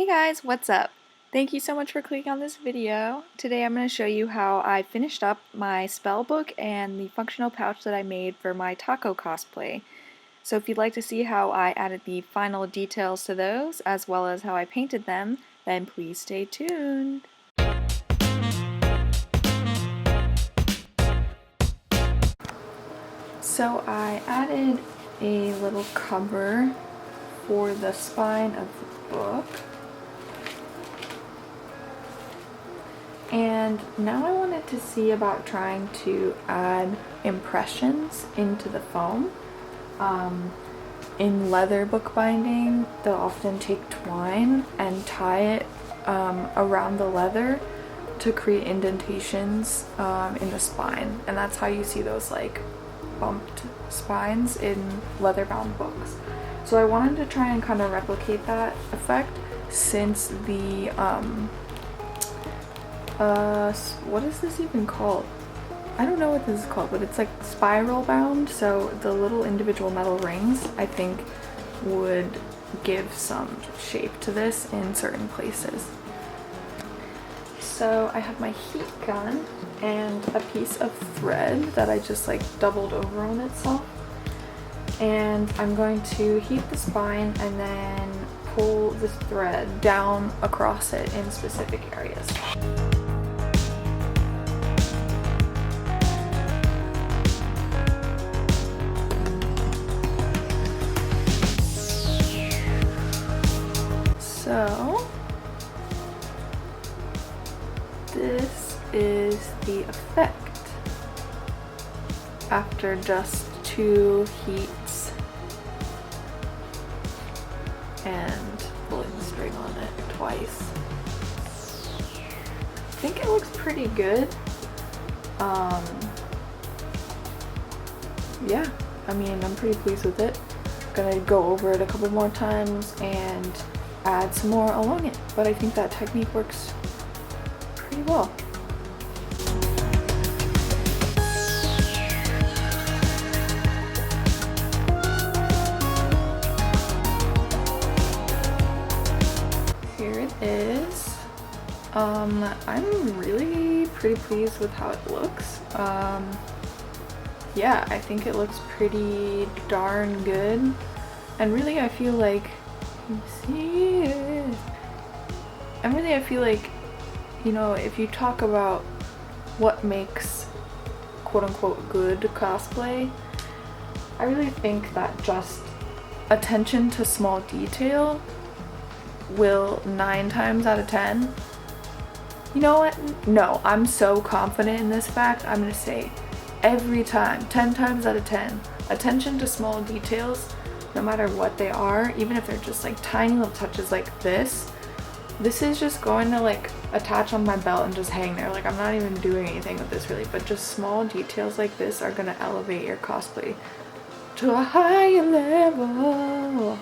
Hey guys, what's up? Thank you so much for clicking on this video. Today I'm going to show you how I finished up my spellbook and the functional pouch that I made for my Taako cosplay. So if you'd like to see how I added the final details to those, as well as how I painted them, then please stay tuned. So I added a little cover for the spine of the book. And now I wanted to see about trying to add impressions into the foam. In leather bookbinding, they'll often take twine and tie it around the leather to create indentations in the spine. And that's how you see those like bumped spines in leather-bound books. So I wanted to try and kind of replicate that effect since the what is this even called? I don't know what this is called, but it's like spiral bound, so the little individual metal rings I think would give some shape to this in certain places. So I have my heat gun and a piece of thread that I just like doubled over on itself, and I'm going to heat the spine and then pull the thread down across it in specific areas. So this is the effect after just 2 heats and pulling the string on it twice. I think it looks pretty good. Yeah, I mean, I'm pretty pleased with it. Gonna go over it a couple more times and add some more along it, but I think that technique works pretty well. Here it is. I'm really pretty pleased with how it looks. Yeah, I think it looks pretty darn good, and really I feel like I feel like, you know, if you talk about what makes quote-unquote good cosplay, I really think that just attention to small detail will 9 times out of 10. You know what? No, I'm so confident in this fact, I'm gonna say every time, 10 times out of 10, attention to small details, no matter what they are, even if they're just like tiny little touches like this is just going to like attach on my belt and just hang there. Like, I'm not even doing anything with this really, but just small details like this are gonna elevate your cosplay to a higher level.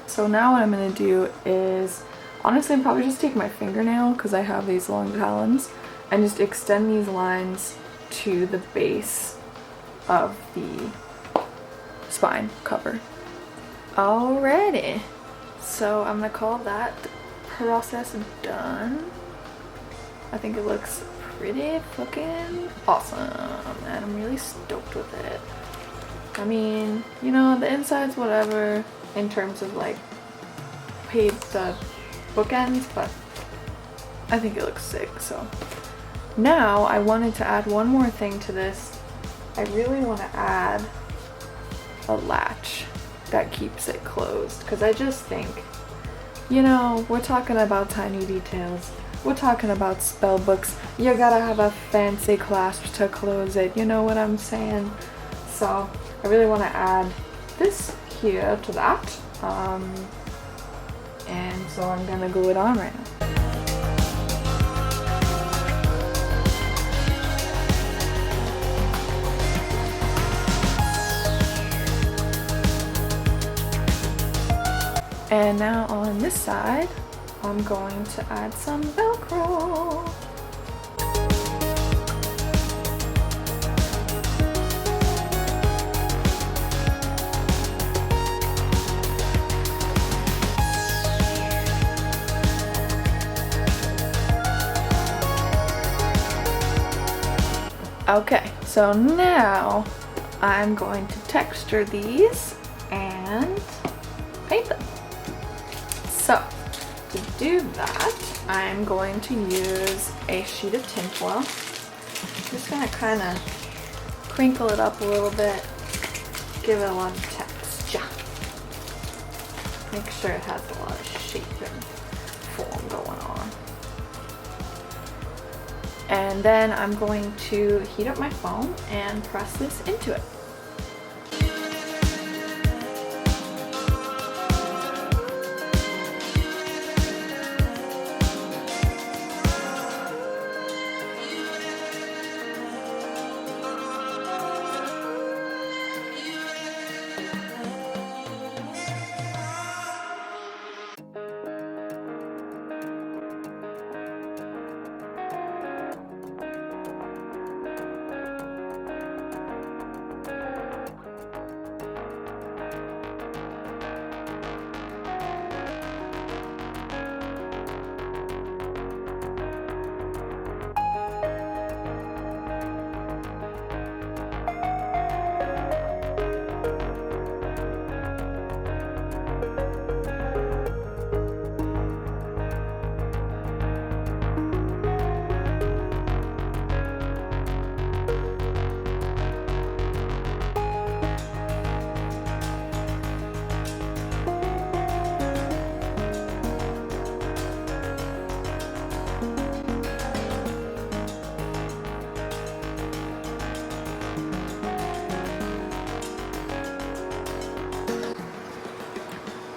So now what I'm gonna do is, honestly, I'm probably just take my fingernail, because I have these long talons, and just extend these lines to the base of the spine cover. Alrighty, so I'm gonna call that process done. I think it looks pretty fucking awesome, and I'm really stoked with it. I mean, you know, the inside's whatever in terms of like the bookends, but I think it looks sick. So now I wanted to add one more thing to this. I really want to add a latch that keeps it closed, because I just think, you know, we're talking about tiny details, we're talking about spell books, you gotta have a fancy clasp to close it, you know what I'm saying? So I really want to add this here to that, and so I'm gonna glue it on right now. And now on this side, I'm going to add some Velcro. Okay, so now I'm going to texture these and paint them. So to do that, I'm going to use a sheet of tinfoil. I'm just gonna kind of crinkle it up a little bit, give it a lot of texture. Make sure it has a lot of shape and form going on. And then I'm going to heat up my foam and press this into it.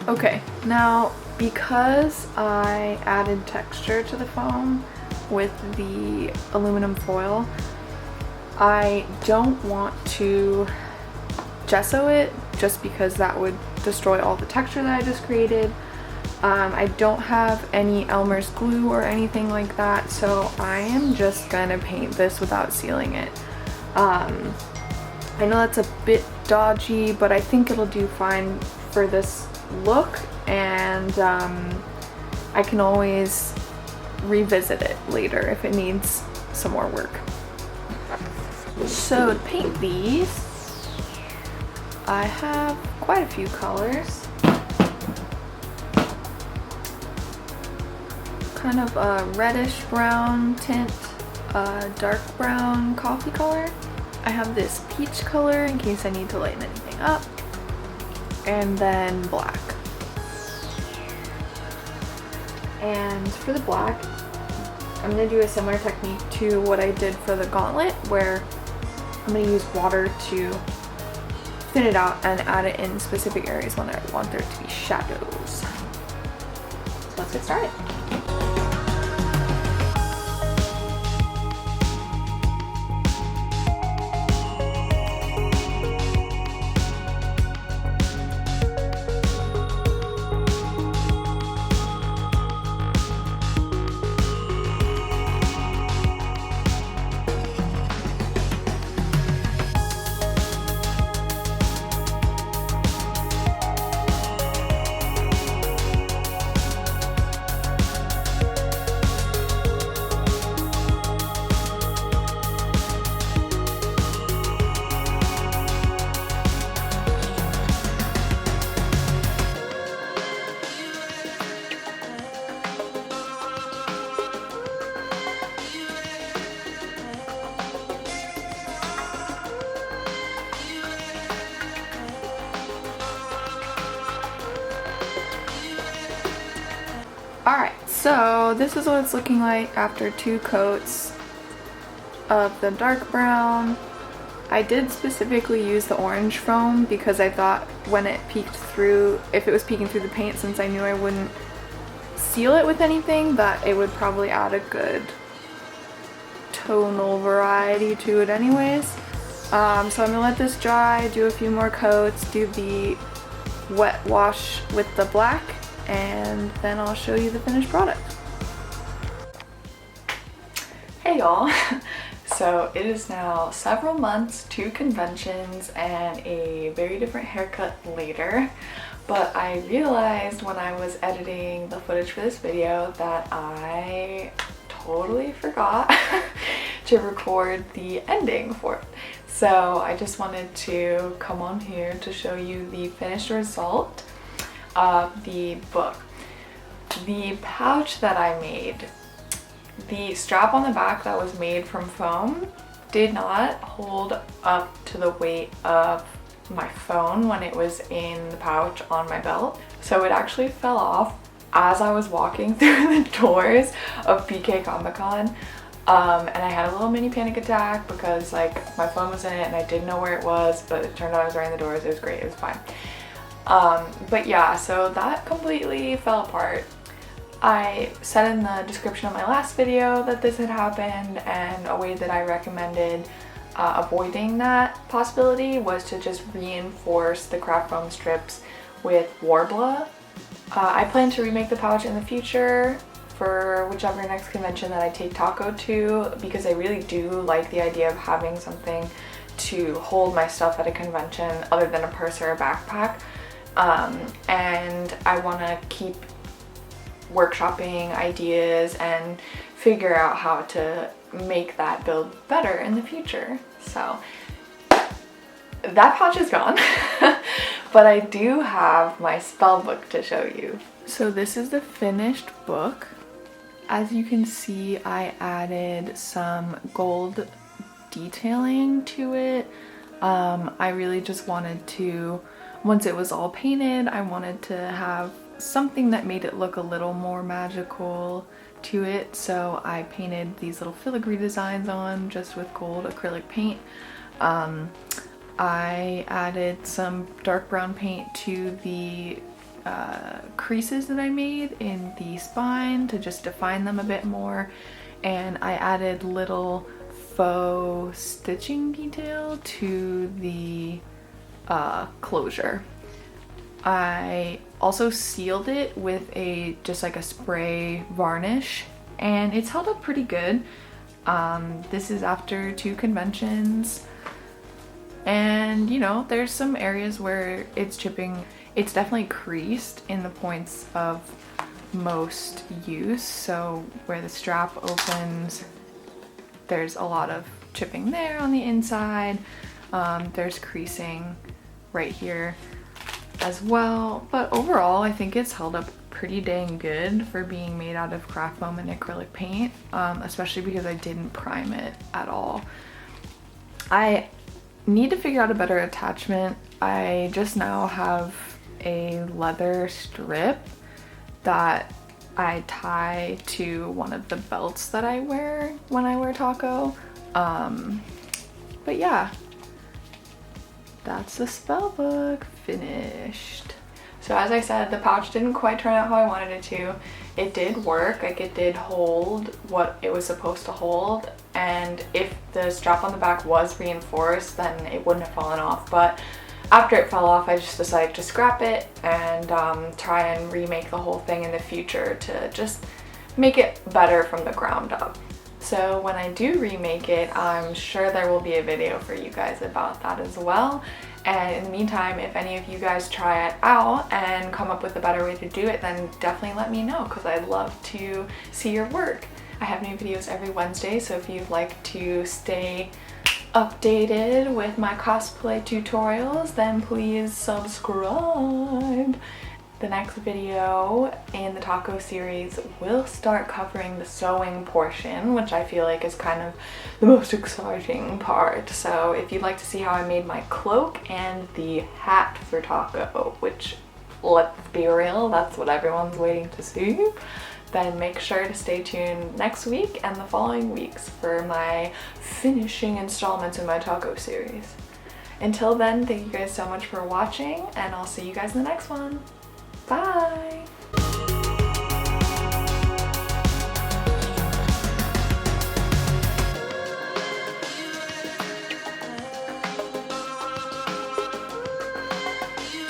Okay, now because I added texture to the foam with the aluminum foil, I don't want to gesso it just because that would destroy all the texture that I just created. I don't have any Elmer's glue or anything like that, so I am just gonna paint this without sealing it. I know that's a bit dodgy, but I think it'll do fine for this look, and I can always revisit it later if it needs some more work. So to paint these, I have quite a few colors. Kind of a reddish brown tint, a dark brown coffee color. I have this peach color in case I need to lighten anything up, and then black. And for the black, I'm going to do a similar technique to what I did for the gauntlet, where I'm going to use water to thin it out and add it in specific areas when I want there to be shadows. So let's get started. Alright, so this is what it's looking like after 2 coats of the dark brown. I did specifically use the orange foam because I thought when it peeked through, if it was peeking through the paint, since I knew I wouldn't seal it with anything, that it would probably add a good tonal variety to it anyways. So I'm gonna let this dry, do a few more coats, do the wet wash with the black, and then I'll show you the finished product. Hey y'all! So it is now several months, 2 conventions, and a very different haircut later, but I realized when I was editing the footage for this video that I totally forgot to record the ending for it. So I just wanted to come on here to show you the finished result of the book. The pouch that I made, the strap on the back that was made from foam did not hold up to the weight of my phone when it was in the pouch on my belt. So it actually fell off as I was walking through the doors of BK Comic Con. And I had a little mini panic attack because like my phone was in it and I didn't know where it was, but it turned out I was right in the doors. It was great, it was fine. But yeah, so that completely fell apart. I said in the description of my last video that this had happened, and a way that I recommended avoiding that possibility was to just reinforce the craft foam strips with Warbler. I plan to remake the pouch in the future for whichever next convention that I take Taako to, because I really do like the idea of having something to hold my stuff at a convention other than a purse or a backpack. And I want to keep workshopping ideas and figure out how to make that build better in the future. So that pouch is gone, but I do have my spell book to show you. So this is the finished book. As you can see, I added some gold detailing to it. I really just wanted to, once it was all painted, I wanted to have something that made it look a little more magical to it. So I painted these little filigree designs on just with gold acrylic paint. I added some dark brown paint to the creases that I made in the spine to just define them a bit more, and I added little faux stitching detail to the closure. I also sealed it with just like a spray varnish, and it's held up pretty good. This is after 2 conventions, and you know, there's some areas where it's chipping. It's definitely creased in the points of most use, so where the strap opens, there's a lot of chipping there on the inside. There's creasing right here as well, but overall I think it's held up pretty dang good for being made out of craft foam and acrylic paint, especially because I didn't prime it at all. I need to figure out a better attachment. I just now have a leather strip that I tie to one of the belts that I wear when I wear Taako. But yeah, that's the spell book finished. So as I said, the pouch didn't quite turn out how I wanted it to. It did work, like it did hold what it was supposed to hold, and if the strap on the back was reinforced, then it wouldn't have fallen off. But after it fell off, I just decided to scrap it and try and remake the whole thing in the future to just make it better from the ground up. So when I do remake it, I'm sure there will be a video for you guys about that as well. And in the meantime, if any of you guys try it out and come up with a better way to do it, then definitely let me know, because I'd love to see your work. I have new videos every Wednesday, so if you'd like to stay updated with my cosplay tutorials, then please subscribe. The next video in the Taako series will start covering the sewing portion, which I feel like is kind of the most exciting part. So if you'd like to see how I made my cloak and the hat for Taako, which, let's be real, that's what everyone's waiting to see, then make sure to stay tuned next week and the following weeks for my finishing installments in my Taako series. Until then, thank you guys so much for watching, and I'll see you guys in the next one. Bye!